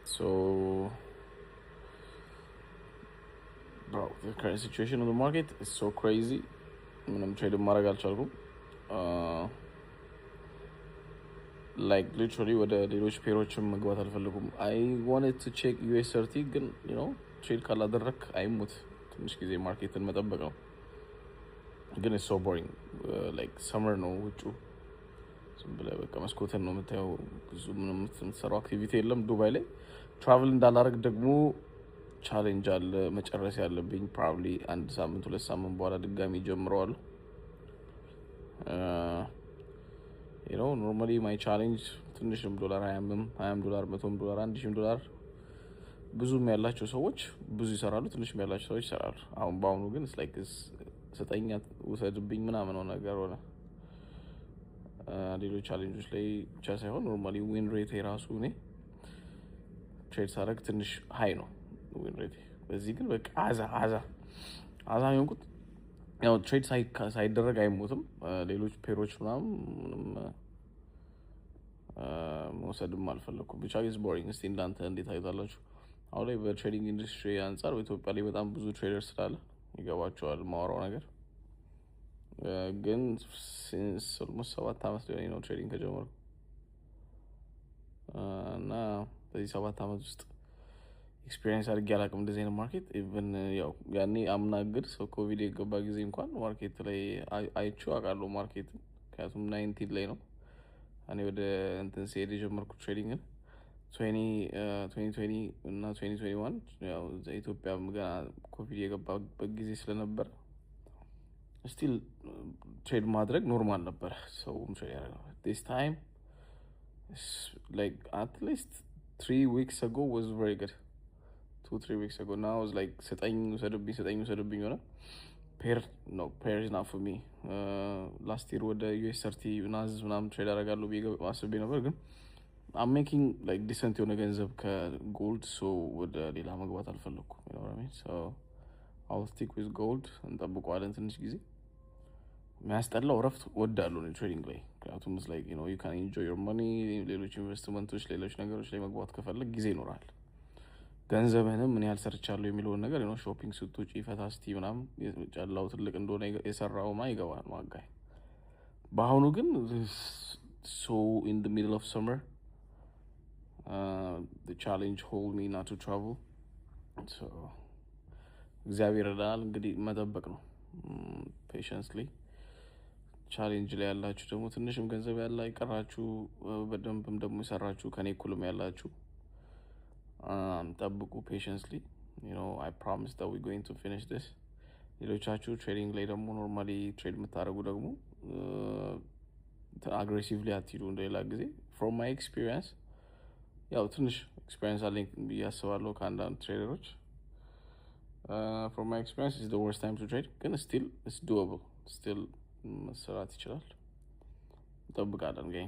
So, bro, the current situation on the market is so crazy. ምንም ትሬድ ማድረግ አልቻልኩም። ላይክ ሊትራሊ ወደ ሌሎች ፔሮችም መግባት አልፈልጉም። አይ ዋንት ቱ ቼክ ዩኤስ30 ግን ትሬድ ካላደረክ አይሙት ትንሽ ጊዜ ማርኬትን መጠበቅ ነው። ግን ሶ ቦሪንግ ላይክ ሰመር ነው ውጩ። ዝም ብለህ በቃ መስኮትን ነው የምታየው። ብዙ ምንም የምትሰራው አክቲቪቲ የለም ዱባይ ላይ። ትራቭል እንዳላረግ ደግሞ ቻሌንጅ አለ መጨረስ ያለብኝ። ፕሮባብሊ 1 ሳምንት 2 ሳምንት በኋላ ድጋሚ ጀምረዋለሁ። ኖርማሊ ማይ ቻሌንጅ ትንሽም $20 $20 $100 $1000 ብዙም ያላቸው ሰዎች ብዙ ይሰራሉ፣ ትንሽም ያላቸው ሰዎች ይሰራሉ። በአሁኑ ግን ላይክ ስጠኛ ውሰድብኝ ምናምን ነው ነገር ሆነ። ሌሎች ቻሌንጆች ላይ ብቻ ሳይሆን ኖርማሊ ዊን ሬት የራሱ እኔ ትሬድ ሳደርግ ትንሽ ሀይ ነው ዊን ሬት። በዚህ ግን በቃ አዛ የሆንኩት ያው ትሬድ ሳይደረግ አይሞትም። ሌሎች ፔሮች ምናምን መውሰድም አልፈለኩም። ብቻ ኢዝ ቦሪንግ። እስቲ እንዳንተ እንዴት አይታላችሁ? አሁን ላይ በትሬዲንግ ኢንዱስትሪ አንጻር በኢትዮጵያ ላይ በጣም ብዙ ትሬደር ስላለ ይገባቸዋል ማወራው ነገር። ግን ሲንስ ኦልሞስት 7 ዓመት ሊሆነኝ ነው ትሬዲንግ ከጀመርኩ እና በዚህ 7 ዓመት ውስጥ ኤክስፒሪየንስ አድርጌ አላውቅም እንደዚህ አይነት ማርኬት። ኢቭን ያው ያኔ አምናግድ ሰው ኮቪድ የገባ ጊዜ እንኳን ማርኬት ላይ አይቼው አውቃለሁ ማርኬት። ምክንያቱም 19 ላይ ነው እኔ ወደ እንትን ሲሄድ የጀመርኩት ትሬዲንግን 2020 እና 2021 ያው ኢትዮጵያ ገና ኮቪድ የገባበት ጊዜ ስለነበር ስቲል ትሬድ ማድረግ ኖርማል ነበር። ሰውም ትሬድ ያደርጋል። this time like at least 3 weeks ago was very good. 2-3 weeks ago now I was like ሰጠኝ ውሰድብኝ ሆነ። ፔር is not for me. last year ወደ US30 ናዝ ምናምን ትሬድ አደርጋለሁ ብዬ አስቤ ነበር፣ ግን I'm making like decent የሆነ ገንዘብ ከጎልድ ሶ ወደ ሌላ መግባት አልፈለኩም። so I'll stick with gold እንጠብቀዋለን ትንሽ ጊዜ። የሚያስጠላው እረፍት ወዳለሁ ነው ትሬዲንግ ላይ። ምክንያቱም like you can enjoy your money። ሌሎች ኢንቨስትመንቶች ሌሎች ነገሮች ላይ መግባት ከፈለግ ጊዜ ይኖራል። ገንዘብህንም ምን ያህል ሰርቻለሁ የሚለውን ነገር ሾፒንግ ስትውጪ ፈታስቲ ምናምን ጨላው ትልቅ እንደሆነ የሰራውማ ይገባል ማጋይ። በአሁኑ ግን so in the middle of summer the challenge hold me not to travel. so እግዚአብሔር ይረዳል እንግዲህ መጠበቅ ነው patiently። ቻሌንጅ ላይ ያላችሁ ደግሞ ትንሽም ገንዘብ ያለ አይቀራችሁ፣ በደንብም ደግሞ የሰራችሁ ከኔ እኩልም ያላችሁ ጠብቁ patiently. I promise that we're going to finish this. ሌሎቻችሁ ትሬዲንግ ላይ ደግሞ ኖርማሊ ትሬድ የምታደርጉ ደግሞ አግሬሲቭሊ አትሂዱ እንደሌላ ጊዜ። from my experience ያው ትንሽ ኤክስፒሪየንስ አለኝ ብዬ አስባለሁ ከአንዳንድ ትሬደሮች። from my experience it's the worst time to trade፣ ግን still it's doable። still መሰራት ይችላል። እንጠብቃለን ጋይ